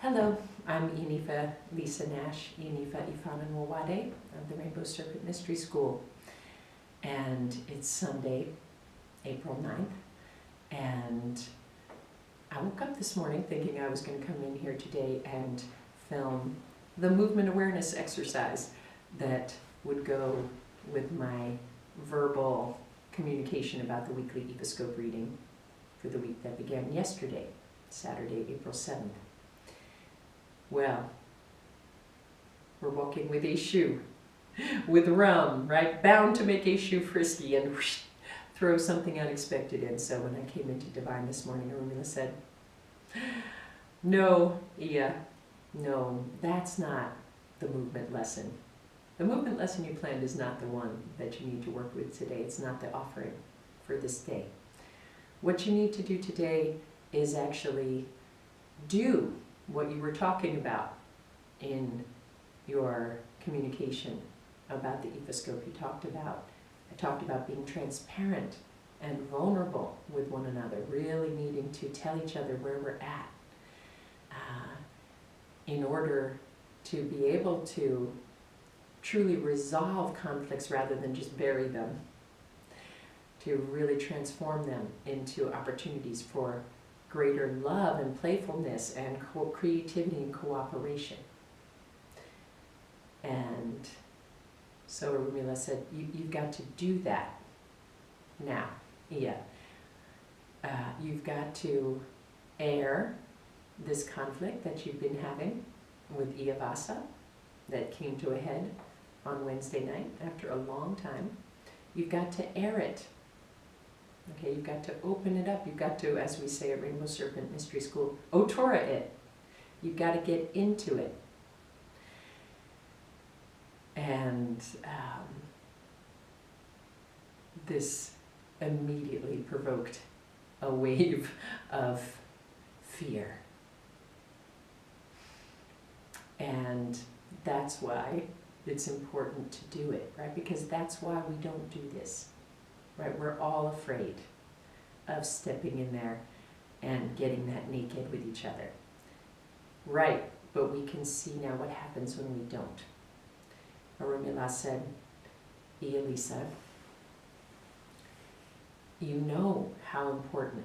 Hello, I'm Inifa Lisa Nash, Inifa Ifana Nwade of the Rainbow Serpent Mystery School. And it's Sunday, April 9th, and I woke up this morning thinking I was going to come in here today and film the movement awareness exercise that would go with my verbal communication about the weekly Ifascope reading for the week that began yesterday, Saturday, April 7th. Well, we're walking with a shoe, with rum, right? Bound to make a shoe frisky and whoosh, throw something unexpected in. So when I came into Divine this morning, Orunmila said, no, that's not the movement lesson. The movement lesson you planned is not the one that you need to work with today. It's not the offering for this day. What you need to do today is actually do what you were talking about in your communication about the Ifascope. I talked about being transparent and vulnerable with one another, really needing to tell each other where we're at in order to be able to truly resolve conflicts rather than just bury them, to really transform them into opportunities for greater love and playfulness and creativity and cooperation. And so Orunmila said, you've got to do that now. You've got to air this conflict that you've been having with Iyavasa that came to a head on Wednesday night after a long time. You've got to air it. Okay, you've got to open it up. You've got to, as we say at Rainbow Serpent Mystery School, Otora it. You've got to get into it. And this immediately provoked a wave of fear. And that's why it's important to do it, right? Because that's why we don't do this. Right, we're all afraid of stepping in there and getting that naked with each other. Right, but we can see now what happens when we don't. Orunmila said, Lisa, you know how important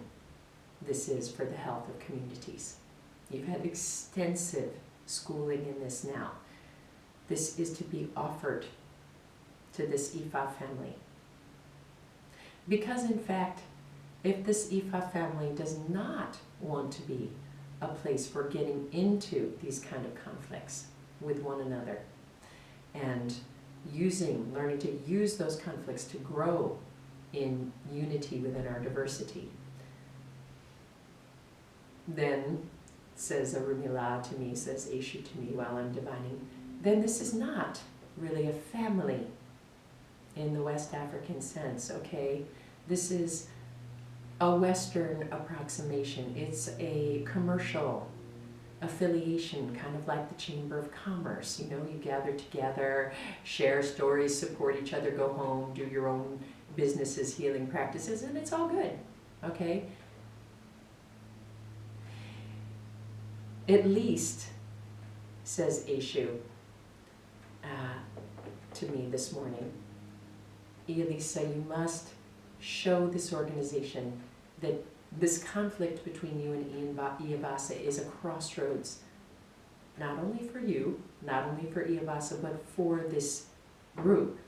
this is for the health of communities. You've had extensive schooling in this now. This is to be offered to this Ifa family. Because in fact, if this Ifa family does not want to be a place for getting into these kind of conflicts with one another and learning to use those conflicts to grow in unity within our diversity, then, says Orunmila to me, says Eshu to me while I'm divining, then this is not really a family in the West African sense, okay? This is a Western approximation. It's a commercial affiliation, kind of like the Chamber of Commerce. You know, you gather together, share stories, support each other, go home, do your own businesses, healing practices, and it's all good, okay? At least, says Eshu to me this morning, Elisa, you must show this organization that this conflict between you and Iyavasa is a crossroads, not only for you, not only for Iyavasa, but for this group.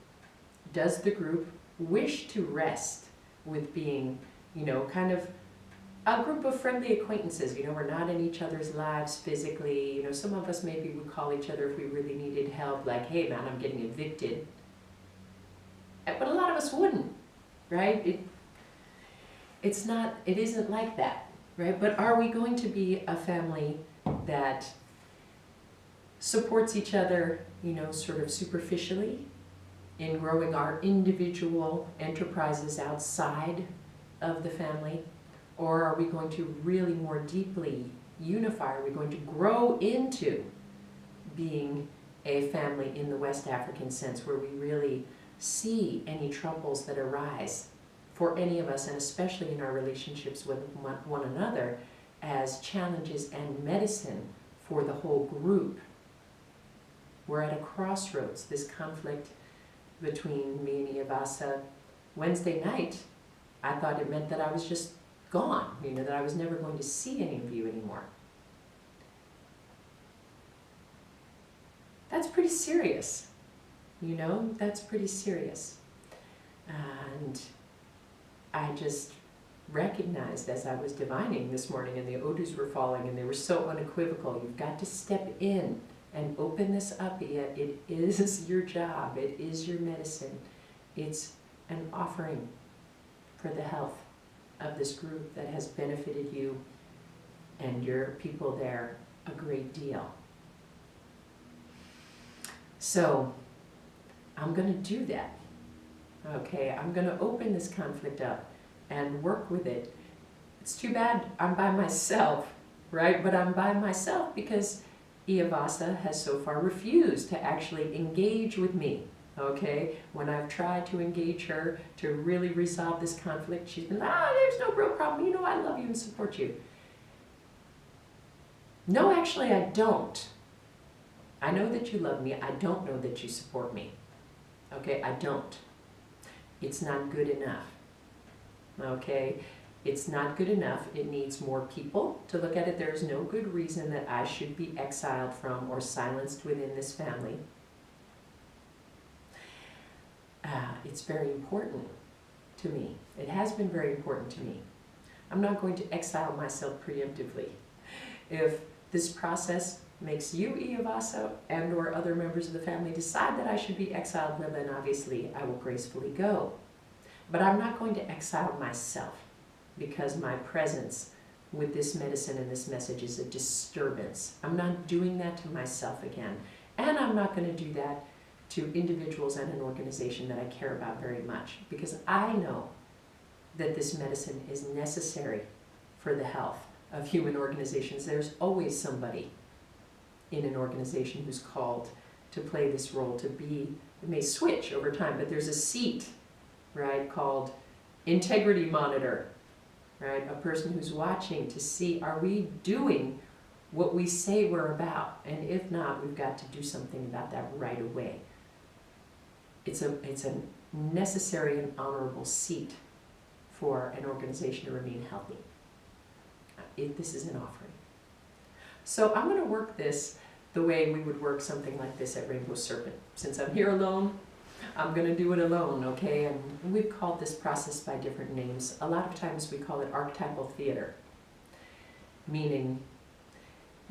Does the group wish to rest with being, kind of a group of friendly acquaintances? We're not in each other's lives physically. Some of us maybe would call each other if we really needed help, like, hey man, I'm getting evicted. But a lot of us wouldn't, right? It isn't like that, right? But are we going to be a family that supports each other, sort of superficially in growing our individual enterprises outside of the family? Or are we going to really more deeply unify? Are we going to grow into being a family in the West African sense where we really see any troubles that arise for any of us, and especially in our relationships with one another, as challenges and medicine for the whole group. We're at a crossroads. This conflict between me and Iyavasa Wednesday night, I thought it meant that I was just gone, that I was never going to see any of you anymore. That's pretty serious, that's pretty serious. And I just recognized as I was divining this morning and the odus were falling and they were so unequivocal, you've got to step in and open this up. It is your job, it is your medicine, it's an offering for the health of this group that has benefited you and your people there a great deal. So I'm going to do that. Okay, I'm going to open this conflict up and work with it. It's too bad I'm by myself, right? But I'm by myself because Iyavasa has so far refused to actually engage with me. Okay, when I've tried to engage her to really resolve this conflict, she's been, there's no real problem. I love you and support you. No, actually, I don't. I know that you love me. I don't know that you support me. Okay, I don't. It's not good enough. Okay, it's not good enough. It needs more people to look at it. There's no good reason that I should be exiled from or silenced within this family. It's very important to me. It has been very important to me. I'm not going to exile myself preemptively. If this process makes you, Iyavasa, and or other members of the family decide that I should be exiled, then obviously I will gracefully go. But I'm not going to exile myself because my presence with this medicine and this message is a disturbance. I'm not doing that to myself again. And I'm not going to do that to individuals and an organization that I care about very much, because I know that this medicine is necessary for the health of human organizations. There's always somebody in an organization who's called to play this role, to be, it may switch over time, but there's a seat, right, called integrity monitor, right? A person who's watching to see, are we doing what we say we're about? And if not, we've got to do something about that right away. It's a necessary and honorable seat for an organization to remain healthy. This is an offering. So I'm going to work this the way we would work something like this at Rainbow Serpent. Since I'm here alone, I'm going to do it alone, okay? And we've called this process by different names. A lot of times we call it archetypal theater, meaning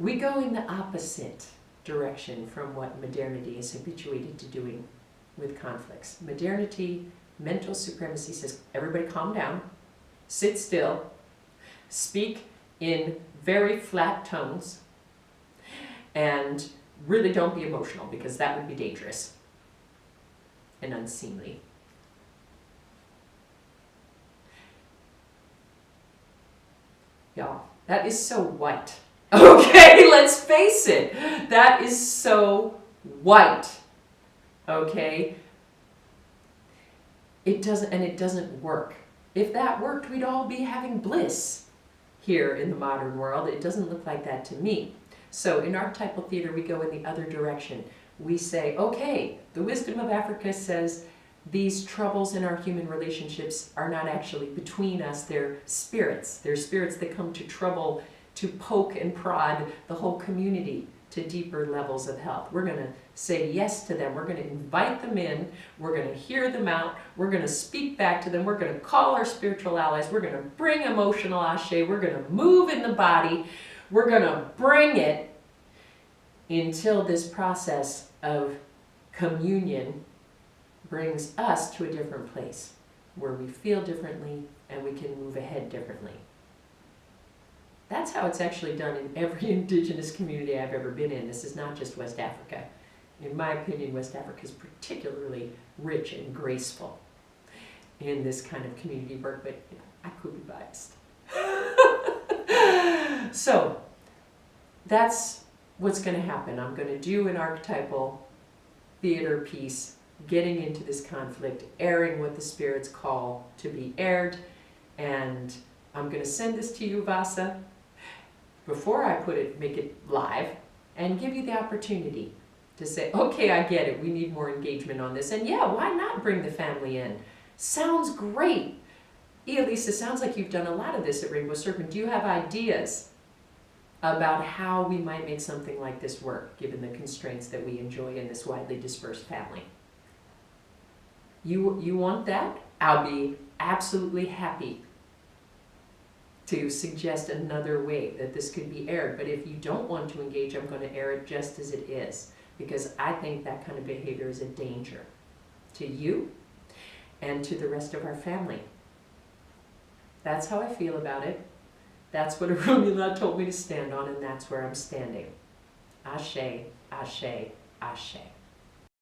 we go in the opposite direction from what modernity is habituated to doing with conflicts. Modernity, mental supremacy says, everybody calm down, sit still, speak in very flat tones, and really don't be emotional, because that would be dangerous and unseemly. Y'all, that is so white. Okay, let's face it. That is so white. Okay? It doesn't work. If that worked, we'd all be having bliss here in the modern world. It doesn't look like that to me. So in archetypal theater, we go in the other direction. We say, okay, the wisdom of Africa says these troubles in our human relationships are not actually between us, they're spirits. They're spirits that come to trouble, to poke and prod the whole community to deeper levels of health. We're going to say yes to them. We're going to invite them in. We're going to hear them out. We're going to speak back to them. We're going to call our spiritual allies. We're going to bring emotional ashe. We're going to move in the body. We're going to bring it until this process of communion brings us to a different place where we feel differently and we can move ahead differently. That's how it's actually done in every indigenous community I've ever been in. This is not just West Africa. In my opinion, West Africa is particularly rich and graceful in this kind of community work, but I could be biased. So that's what's going to happen. I'm going to do an archetypal theater piece, getting into this conflict, airing what the spirits call to be aired, and I'm going to send this to you, Vasa. Before I make it live, and give you the opportunity to say, okay, I get it, we need more engagement on this. And yeah, why not bring the family in? Sounds great. Elisa, sounds like you've done a lot of this at Rainbow Serpent. Do you have ideas about how we might make something like this work, given the constraints that we enjoy in this widely dispersed family? You want that? I'll be absolutely happy to suggest another way that this could be aired. But if you don't want to engage, I'm going to air it just as it is, because I think that kind of behavior is a danger to you and to the rest of our family. That's how I feel about it. That's what Orunmila told me to stand on, and that's where I'm standing. Ashe, ashe, ashe.